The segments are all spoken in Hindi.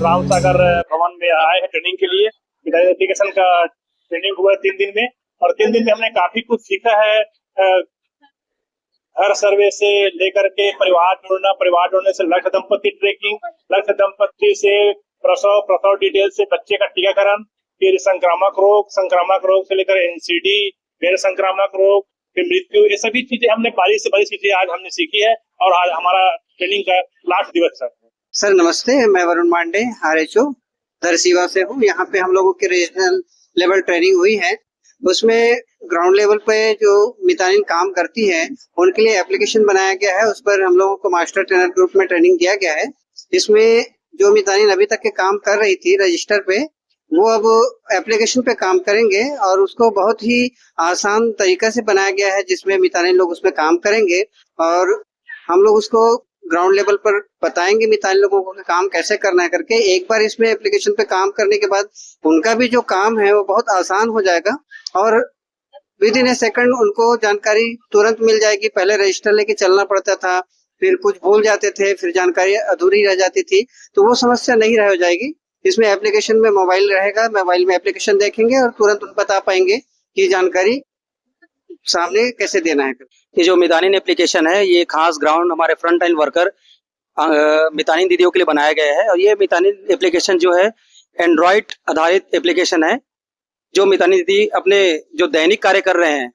राम सागर भवन में आए हैं ट्रेनिंग के लिए। मितानिन एप्लीकेशन का ट्रेनिंग हुआ 3 दिन में, और 3 दिन में हमने काफी कुछ सीखा है। घर सर्वे से लेकर के परिवार जोड़ना, परिवार जोड़ने से लक्ष्य दंपति ट्रैकिंग, लक्ष्य दंपति से प्रसव डिटेल से बच्चे का टीकाकरण, फिर संक्रामक रोग से लेकर एनसीडी, गैर संक्रामक रोग, फिर मृत्यु, ये सभी चीजें हमने बारीक से बारीक चीजें आज हमने सीखी है। और आज हमारा ट्रेनिंग का लास्ट दिवस है। सर नमस्ते, मैं वरुण मांडे आरएचओ दरसीवा से हूँ। यहाँ पे हम लोगों की रीजनल लेवल ट्रेनिंग हुई है। उसमें ग्राउंड लेवल पे जो मितानिन काम करती है उनके लिए एप्लीकेशन बनाया गया है। उस पर हम लोगों को मास्टर ट्रेनर ग्रुप में ट्रेनिंग दिया गया है। इसमें जो मितानिन अभी तक के काम कर रही थी रजिस्टर पे, वो अब एप्लीकेशन पे काम करेंगे और उसको बहुत ही आसान तरीका से बनाया गया है, जिसमें मितानिन लोग उसमें काम करेंगे और हम लोग उसको ग्राउंड लेवल पर बताएंगे मितानिन लोगों को काम कैसे करना है करके। एक बार इसमें एप्लीकेशन पे काम करने के बाद उनका भी जो काम है वो बहुत आसान हो जाएगा और विद इन ए सेकंड उनको जानकारी तुरंत मिल जाएगी। पहले रजिस्टर लेके चलना पड़ता था, फिर कुछ भूल जाते थे, फिर जानकारी अधूरी रह जाती थी, तो वो समस्या नहीं रह जाएगी। इसमें एप्लीकेशन में मोबाइल रहेगा, मोबाइल में एप्लीकेशन देखेंगे और तुरंत उन बता पाएंगे कि जानकारी सामने कैसे देना है। ये जो मितानिन एप्लीकेशन है ये खास ग्राउंड हमारे फ्रंट लाइन वर्कर मितानिन दीदियों के लिए बनाया गया है। और ये मितानिन एप्लीकेशन जो है एंड्रॉइड आधारित एप्लीकेशन है। जो मितानिन दीदी अपने जो दैनिक कार्य कर रहे हैं,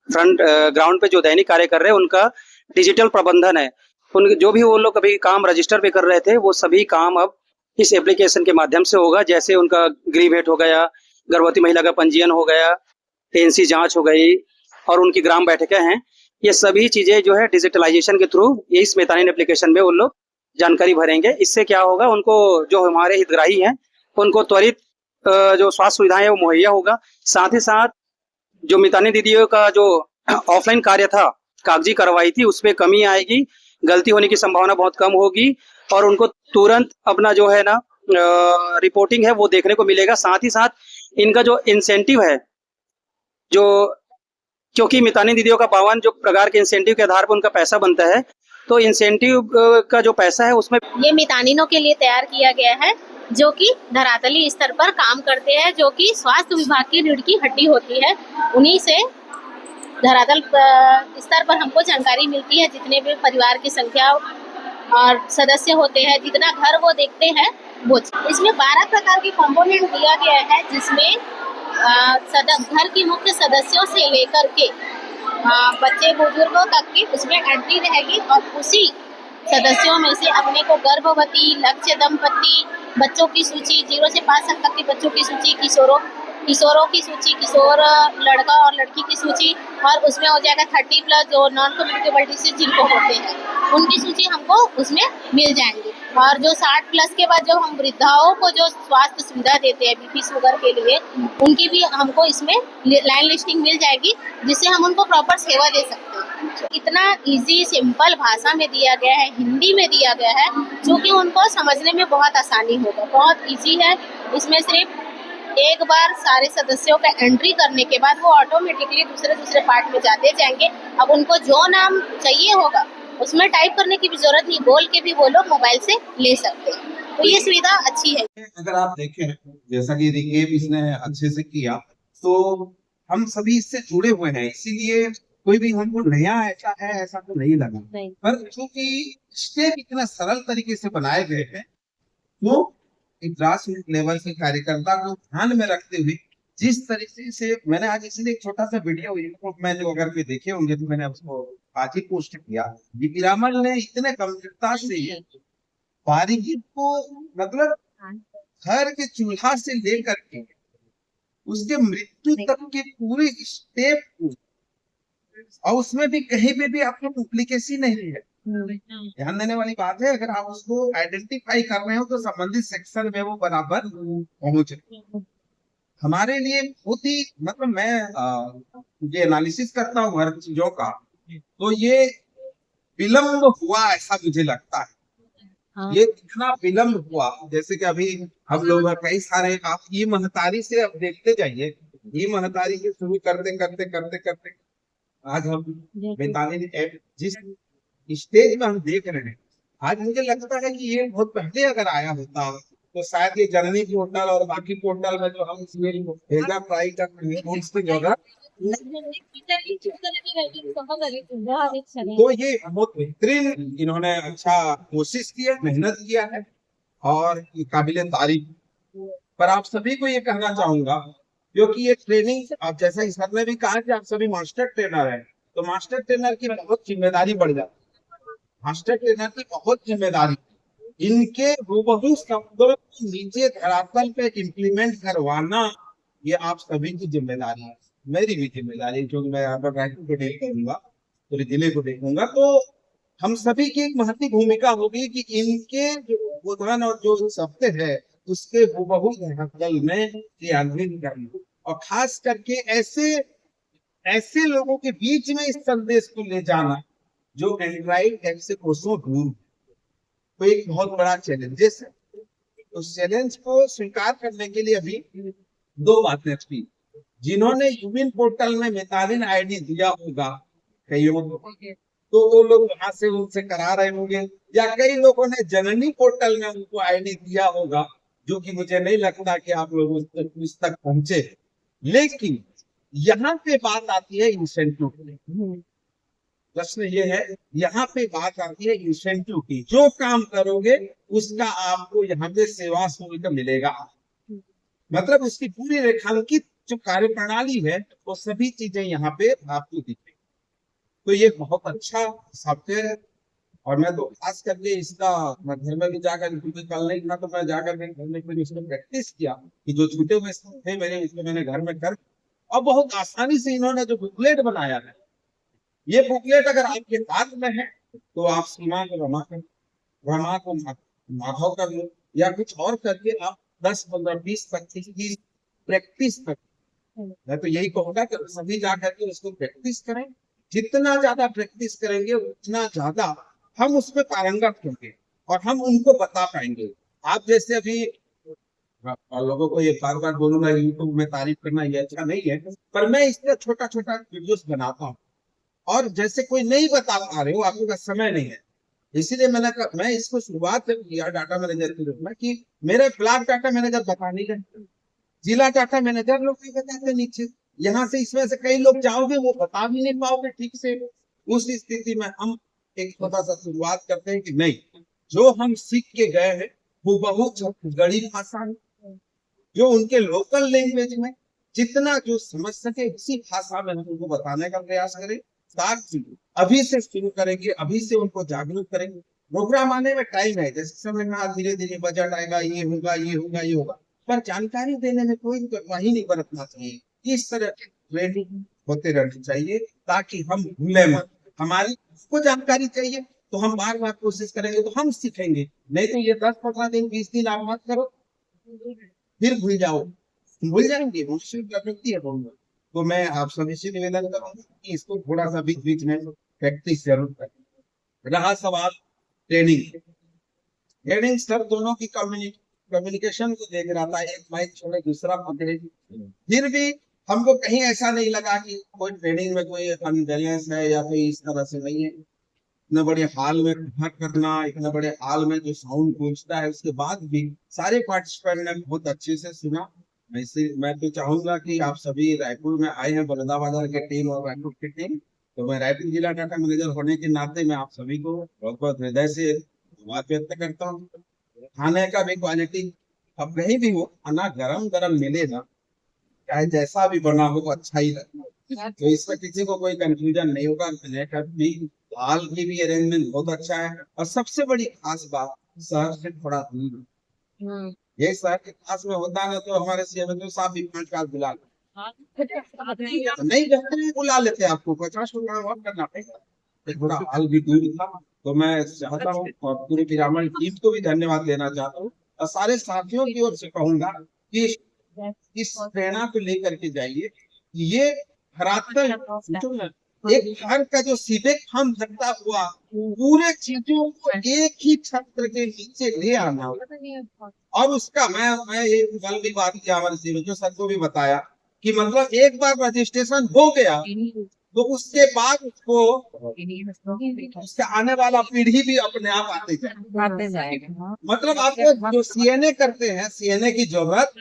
फ्रंट ग्राउंड पे जो दैनिक कार्य कर रहे हैं उनका डिजिटल प्रबंधन है। उन जो भी वो लोग कभी काम रजिस्टर पे कर रहे थे वो सभी काम अब इस एप्लीकेशन के माध्यम से होगा। जैसे उनका गृह भेंट हो गया, गर्भवती महिला का पंजीयन हो गया, एनसी जांच हो गई और उनकी ग्राम बैठकें हैं, ये सभी चीजें जो है डिजिटलाइजेशन के थ्रू ये इस मितानिन एप्लीकेशन में उन लोग जानकारी भरेंगे। इससे क्या होगा, उनको जो हमारे हितग्राही हैं उनको त्वरित जो स्वास्थ्य सुविधाएं वो मुहैया होगा। साथ ही साथ जो मितानिन दीदियों का जो ऑफलाइन कार्य था, कागजी कार्रवाई थी, उसमें कमी आएगी, गलती होने की संभावना बहुत कम होगी और उनको तुरंत अपना जो है ना रिपोर्टिंग है वो देखने को मिलेगा। साथ ही साथ इनका जो इंसेंटिव है, जो क्योंकि मितानिन दीदियों का 52 जो प्रकार के इंसेंटिव के आधार पर उनका पैसा बनता है, तो इंसेंटिव का जो पैसा है उसमें ये मितानिनों के लिए तैयार किया गया है जो कि धरातली स्तर पर काम करते हैं, जो कि स्वास्थ्य विभाग की रीढ़ की हड्डी होती है। उन्हीं से धरातल स्तर पर हमको जानकारी मिलती है। जितने भी परिवार की संख्या और सदस्य होते हैं, जितना घर वो देखते हैं वो। इसमें 12 प्रकार के कंपोनेंट दिया गया है, जिसमें घर की मुख्य सदस्यों से लेकर के बच्चे बुजुर्गों तक की उसमें एंट्री रहेगी। और उसी सदस्यों में से अपने को गर्भवती, लक्ष्य दंपति, बच्चों की सूची, 0 से 5 साल तक के बच्चों की सूची, किशोरों की सूची, किशोर लड़का और लड़की की सूची, और उसमें हो जाएगा 30+ जो नॉन कम्युनिकेबल डिसीज जिनको होते हैं उनकी सूची हमको उसमें मिल जाएंगी। और जो 60+ के बाद जो हम वृद्धाओं को जो स्वास्थ्य सुविधा देते हैं बीपी शुगर के लिए, उनकी भी हमको इसमें लाइन लिस्टिंग मिल जाएगी, जिससे हम उनको प्रॉपर सेवा दे सकते हैं। इतना इजी सिंपल भाषा में दिया गया है, हिंदी में दिया गया है, जो कि उनको समझने में बहुत आसानी होगा। बहुत इजी है। इसमें सिर्फ एक बार सारे सदस्यों का एंट्री करने के बाद वो ऑटोमेटिकली दूसरे पार्ट में जाते जाएंगे। अब उनको जो नाम चाहिए होगा उसमें टाइप करने की भी जरूरत नहीं, बोल के भी वो लोग मोबाइल से ले सकते हैं। तो ये सुविधा अच्छी है। अगर आप देखें, जैसा कि रिकेप इसने अच्छे से किया, तो हम सभी इससे जुड़े हुए हैं, इसीलिए कोई भी हमको नया ऐसा तो नहीं लगा। पर क्योंकि स्टेप इतना सरल तरीके से बनाए गए हैं, वो एक ग्रास रूट लेवल के कार्यकर्ता को ध्यान में रखते हुए जिस तरीके से मैंने आज इसलिए एक छोटा सा वीडियो यूट्यूब में जो अगर कोई देखे होंगे तो मैंने उसको आज ही पोस्ट किया। पीरामल ने इतने गंभीरता से बारीकी को, मतलब घर के चूल्हा से लेकर के उसके मृत्यु तक के पूरे स्टेप को, और उसमें भी कहीं पे भी आपको डुप्लीकेसी नहीं है। ध्यान देने वाली बात है, अगर आप उसको आइडेंटिफाई कर रहे हो तो संबंधित सेक्शन में वो बराबर पहुंचे। हमारे लिए बहुत ही, मतलब मैं ये एनालिसिस करता हूँ हर चीजों का, तो ये विलम्ब हुआ ऐसा मुझे लगता है। ये कितना विलम्ब हुआ, जैसे कि अभी हम लोग कई सारे, आप ये महतारी से अब देखते जाइए, ये महतारी के शुरू करते करते करते करते आज हम मितानिन ऐप जिस स्टेज में हम देख रहे हैं, आज मुझे लगता है कि ये बहुत पहले अगर आया होता तो शायद ये जननी पोर्टल और बाकी पोर्टल में जो हम इसमें भेजा ट्राई कर रहे हैं उसकी जगह, तो ये बहुत बेहतरीन इन्होंने अच्छा कोशिश की है, मेहनत किया है और ये काबिले तारीफ। पर आप सभी को ये कहना चाहूंगा, क्योंकि ये ट्रेनिंग, आप जैसा इस सर ने भी कहा कि आप सभी मास्टर ट्रेनर हैं, तो मास्टर ट्रेनर की बहुत जिम्मेदारी बढ़ जाती है। मास्टर ट्रेनर की बहुत जिम्मेदारी, इनके रूबरू शब्दों को नीचे धरातल पे इम्प्लीमेंट करवाना, ये आप सभी की जिम्मेदारी है, मेरी भी जिम्मेदारी है, क्योंकि मैं यहाँ पर रायपुर को देख करूंगा, पूरे जिले को देखूंगा, तो हम सभी की एक महत्वपूर्ण भूमिका होगी कि इनके जो उद्बोधन और जो शब्द है उसके हुबहू धरातल में क्रियान्वित करना, और खास करके ऐसे लोगों के बीच में इस संदेश को ले जाना जो एंड्रॉइड ऐप से कोसों दूर, तो एक बहुत बड़ा चैलेंजेस है। उस चैलेंज को स्वीकार करने के लिए अभी दो बातें थी। जिन्होंने यूविन पोर्टल में मितालिन आईडी दिया होगा कईयों को, तो वो लोग वहां से उनसे करा रहे होंगे, या कई लोगों ने जननी पोर्टल में उनको आईडी दिया होगा, जो कि मुझे नहीं लगता कि आप लोग उस तक पहुंचे। लेकिन यहाँ पे बात आती है इंसेंटिव की। प्रश्न ये है, यहाँ पे बात आती है इंसेंटिव की। जो काम करोगे उसका आपको यहाँ पे सेवा शुल्क मिलेगा, मतलब उसकी पूरी रेखांकित जो कार्य प्रणाली है वो सभी चीजें यहाँ पे आपको दिखेगी। तो ये बहुत अच्छा सॉफ्टवेयर है, और मैं तो खास करके इसका मैं घर में भी जाकर, क्योंकि कल नहीं था तो मैं जाकर घर में इसमें प्रैक्टिस किया कि जो छूटे हुए थे मेरे, इसमें मैंने घर में कर, और बहुत आसानी से इन्होंने जो बुकलेट बनाया है, ये बुकलेट अगर आपके हाथ में है तो आप सीमा को रमा को माधव कर लो, या कुछ और करके आप 10, 15, 20, 25 की प्रैक्टिस कर। मैं तो यही कहूंगा कि सभी जाकर के उसको प्रैक्टिस करें। जितना ज्यादा प्रैक्टिस करेंगे उतना ज्यादा हम उसमें पारंगत होंगे और हम उनको बता पाएंगे। आप जैसे अभी लोगों को ये बार बार बोलूंगा, यूट्यूब में तारीफ करना ये अच्छा नहीं है, पर मैं इसका छोटा छोटा वीडियोस बनाता हूँ, और जैसे कोई नहीं बता पा रहे हो, आपके पास समय नहीं है, इसीलिए मैं इसको शुरुआत किया डाटा मैनेजर के रूप में कि मेरे ब्लॉक डाटा मैनेजर बताने का, जिला डाटा मैनेजर लोग नहीं बताते नीचे, यहाँ से इसमें से कई लोग जाओगे वो बता भी नहीं पाओगे ठीक से। उस स्थिति में हम एक छोटा सा शुरुआत करते हैं कि नहीं, जो हम सीख के गए हैं वो बहुत छत्तीसगढ़ी भाषा है, जो उनके लोकल लैंग्वेज में जितना जो समझ सके उसी भाषा में हम उनको बताने का प्रयास करें। ताकि अभी से शुरू करेंगे, अभी से उनको जागरूक करेंगे। प्रोग्राम आने में टाइम है, जैसे समय में धीरे धीरे बजट आएगा, ये होगा ये होगा ये होगा, पर जानकारी देने में कोई वही नहीं बरतना चाहिए। इस तरह की ट्रेनिंग होते रहनी चाहिए ताकि हम भूले मत। हमारी को जानकारी चाहिए तो हम बार बार कोशिश करेंगे तो हम सीखेंगे, नहीं तो ये 10, 15 दिन 20 दिन आप मत करो, फिर भूल जाओ, भूल जाएंगे, मुश्किल प्रवृत्ति है बोलना। तो मैं आप सभी से निवेदन करूंगा कि इसको थोड़ा सा बीच बीच में प्रैक्टिस जरूर करें। रहा सवाल ट्रेनिंग सर दोनों की कम्युनिकेशन को देख रहा था, एक माइक छोड़े दूसरा पकड़े, फिर भी हमको कहीं ऐसा नहीं लगा कि कोई ट्रेनिंग में कोई अनबैलेंस है या कोई इस तरह से नहीं है। इतने बड़े हॉल में करना, इतने बड़े हॉल में जो साउंड पहुंचता है, उसके बाद भी सारे पार्टिसिपेंट ने बहुत अच्छे से सुना। मैं तो चाहूंगा कि आप सभी रायपुर में आए हैं, बलौदाबाजार के टीम और रायपुर की टीम, तो मैं रायपुर जिला डाटा मैनेजर होने के नाते मैं आप सभी को बहुत बहुत हृदय से धन्यवाद व्यक्त करता हूँ। खाने का भी क्वालिटी अब कहीं भी हो, खाना गरम गरम मिले ना, चाहे जैसा भी बना हो वो अच्छा ही लगता है, तो इसमें किसी को कोई कंफ्यूजन नहीं होगा। हाल की भी अरेंजमेंट बहुत अच्छा है, और सबसे बड़ी खास बात शहर से थोड़ा दूर, ये शहर के पास में होता है तो हमारे सीएम साहब भी 5 बार बुला नहीं कहते, बुला लेते आपको 50 और करना पड़ेगा। एक बड़ा हाल भी दूर था, तो मैं चाहता हूँ और पूरी पिरामल टीम को भी धन्यवाद देना चाहता हूँ, और सारे साथियों की ओर से कहूंगा कि इस प्रेरणा को लेकर के जाइए। ये धरातल एक घर का जो सीधे हम लगता हुआ पूरे चीजों को एक ही छत्र के नीचे ले आना, और उसका मैं एक कल भी बात किया हमारे सीएम सर को भी बताया कि मतलब एक बार रजिस्ट्रेशन हो गया तो उसके बाद उसको उसका आने वाला पीढ़ी भी अपने आप आते जाएगा। मतलब आपको जो सीएनए करते हैं, सीएनए की जरूरत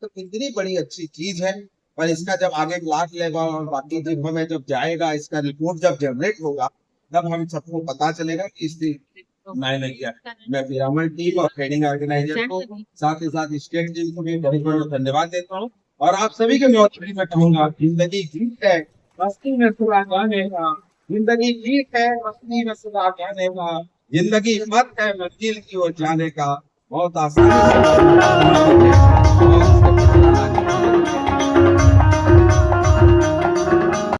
तो इतनी बड़ी अच्छी चीज है। पर इसका जब आगे क्लास लेवल और बाकी चीजों में जब जाएगा, इसका रिपोर्ट जब जनरेट होगा, तब हम सबको पता चलेगा कि इससे मैंने किया। मैं पिरामिड टीम और ट्रेनिंग ऑर्गेनाइजर को, साथ ही साथ स्टेट टीम को भी बहुत बहुत धन्यवाद देता हूँ। और आप सभी के मैं कहूँगा, जिंदगी गीत है मस्ती में सुधा गाने का, जिंदगी गीत है मस्ती में सुधा गाने का, जिंदगी मत है मंजिल की ओर जाने का। बहुत आसान